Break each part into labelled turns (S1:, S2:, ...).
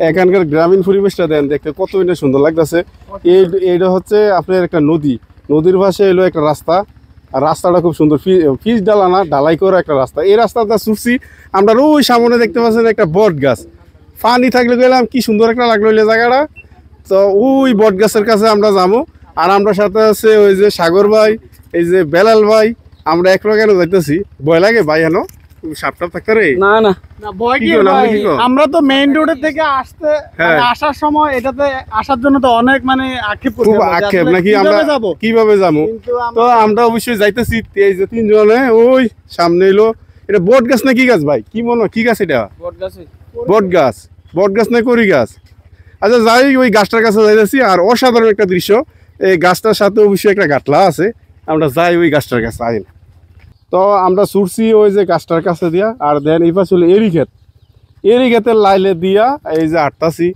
S1: এখানকার গ্রামীণ পরিবেশটা দেন দেখতে কতই না সুন্দর লাগতেছে। এইটা হচ্ছে আপনার একটা নদী, নদীর পাশে এলো একটা রাস্তা, আর রাস্তাটা খুব সুন্দর, পিচ ডালা না ঢালাই করা একটা রাস্তা। এই রাস্তাটা ছুটছি আমরা, ওই সামনে দেখতে পাচ্ছেন একটা বট গাছ, পানি থাকলে গেলাম কি সুন্দর একটা লাগলো এই জায়গাটা। তো ওই বট গাছের কাছে আমরা যাবো, আর আমরা সাথে আছে ওই যে সাগর ভাই, এই যে বেলাল ভাই, আমরা এক কেন যাইতেছি। ভয় লাগে ভাই হেন সাপটাপ থাকতে রে?
S2: না না
S3: না ভয় কি
S1: কি করলাম,
S3: ভাই?
S1: কি করলাম?
S3: আমরা তো মেইন রোডের থেকে আসতে
S1: হ্যাঁ।
S3: আসার সময় এটাতে আসার জন্য তো অনেক আক্ষেপ করতে
S1: খুব
S3: হবে যে
S1: আক্ষেপ
S3: আসলে
S1: নাকি
S3: কিভাবে
S1: আমরা
S3: যাবো।
S1: কিভাবে যাবো?
S3: কিন্তু
S1: তো আমরা অবশ্যই যাইতেছি, এই যে তিনজনে ওই সামনে এলো। এটা বট গাছ না কি গাছ ভাই, কি মনে হয় কি গাছ এটা? বট গাছ, বট গাছ না করি গাছ? আচ্ছা যাই, ওই গাছটার কাছে যাইতেছি, আর অসাধারণ একটা দৃশ্য। এই গাছটার সাথে অবশ্যই একটা গাটলা আছে, আমরা যাই ওই গাছটার কাছে। আইন তো আমরা ছুটছি ওই যে গাছটার কাছে দিয়া, আর দেন এই পাশে হলো এরি ক্ষেত, এরি ক্ষেতের লাইলে দিয়া এই যে হাঁটতাছি।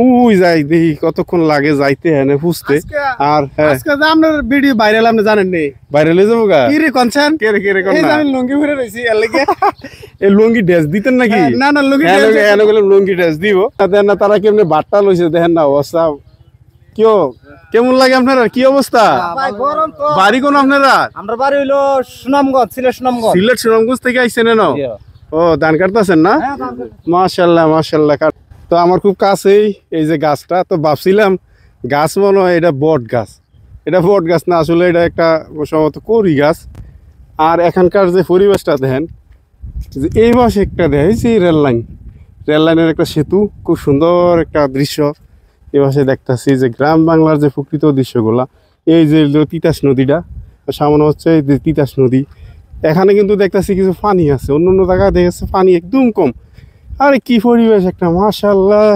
S1: ওই যাই দেখি কতক্ষণ লাগে যাইতে হেনে খুঁজতে। আর হ্যাঁ,
S3: আজকে যে আপনার ভিডিও ভাইরাল আপনি জানেন নেই
S1: বাইরে লয়ে যাবো গা।
S3: কি রে কনসেন
S1: কে রে কে রে
S3: এই যে আমি লুঙ্গি পরে রইছি এর লাগি।
S1: এই লুঙ্গি ড্রেস দিতেন নাকি?
S3: না না লুঙ্গি
S1: লুঙ্গি ড্রেস দিব দেন না, তারা কেমনে বাট্টা লইছে দেখেন না অবস্থা। কেউ কেমন লাগে আপনারা, কি অবস্থা?
S3: ভাই গরম তো।
S1: বাড়ি কোন আপনারা?
S3: আমরা বাড়ি হইলো সুনামগঞ্জ, সিলেট সুনামগঞ্জ।
S1: সিলেট সুনামগঞ্জ থেকে আইছেন না? ও ধান কাটতেছেন না? মাশাআল্লাহ মাশাআল্লাহ। তো আমার খুব কাছেই এই যে গাছটা, তো ভাবছিলাম গাছ মনে হয় এটা বট গাছ। এটা বট গাছ না, আসলে এটা একটা সম্ভবত করি গাছ। আর এখানকার যে পরিবেশটা দেখেন, যে এই পাশে একটা দেখেছি রেল লাইন, রেল লাইনের একটা সেতু, খুব সুন্দর একটা দৃশ্য। এই পাশে দেখতেছি যে গ্রাম বাংলার যে প্রকৃত দৃশ্যগুলা, এই যে তিতাস নদীটা সামনে হচ্ছে, এই যে তিতাস নদী। এখানে কিন্তু দেখতেছি কিছু পানি আছে, অন্য অন্য জায়গায় দেখেছে পানি একদম কম। আরে কি পরিবেশ একটা, মাশাআল্লাহ,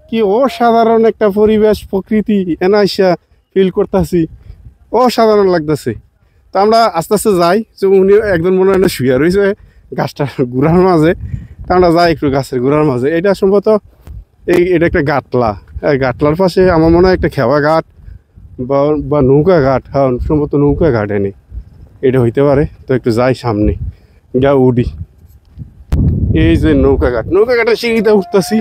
S1: কি অসাধারণ একটা পরিবেশ, প্রকৃতি এনাইসা ফিল করতেছি, অসাধারণ লাগতেছে। তো আমরা আস্তে আস্তে যাই, যে উনি একজন মনে হয় শুয়ে রয়েছে গাছটার গুড়ার মাঝে। তো আমরা যাই একটু গাছের গুড়ার মাঝে। এটা সম্ভবত এটা একটা গাটলা, গাটলার পাশে আমার মনে হয় একটা খেওয়া ঘাট বা নৌকা ঘাট। হ্যাঁ সম্ভবত নৌকা ঘাট এনে এটা হইতে পারে। তো একটু যাই সামনে, যা উডি। এই যে নৌকা ঘাট, নৌকা ঘাটের সিঁড়িতে উঠতেছি।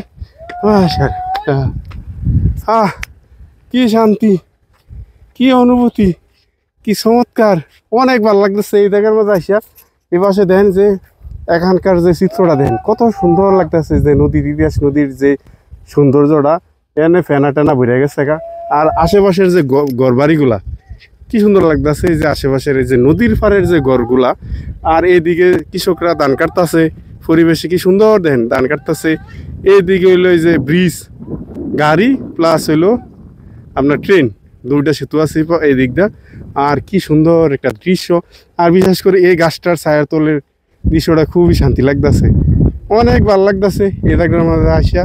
S1: কি শান্তি, কি অনুভূতি, কি চমৎকার, অনেক ভালো লাগতেছে এই জায়গার মধ্যে আসিয়া। এই পাশে দেখেন যে এখানকার যে চিত্রটা দেখেন কত সুন্দর লাগতেছে, যে নদীর ইতিহাস, নদীর যে সৌন্দর্যটা এনে ফেনা টেনা ভরে গেছে। আর আশেপাশের যে ঘরবাড়িগুলা কি সুন্দর লাগতেছে, এই যে আশেপাশের এই যে নদীর পাড়ের যে ঘরগুলা, আর এইদিকে কৃষকরা ধান কাটতেছে, পরিবেশে কি সুন্দর দেখেন ধান কাটতেছে। এইদিকে হইলো এই যে ব্রিজ, গাড়ি প্লাস হইলো আপনার ট্রেন, দুইটা সেতু আছে এই দিকটা। আর কি সুন্দর একটা দৃশ্য, আর বিশেষ করে এই গাছটার ছায়ার তলের দৃশ্যটা খুবই শান্তি লাগতেছে, অনেক ভালো লাগতেছে এই জায়গার মাঝে আসিয়া।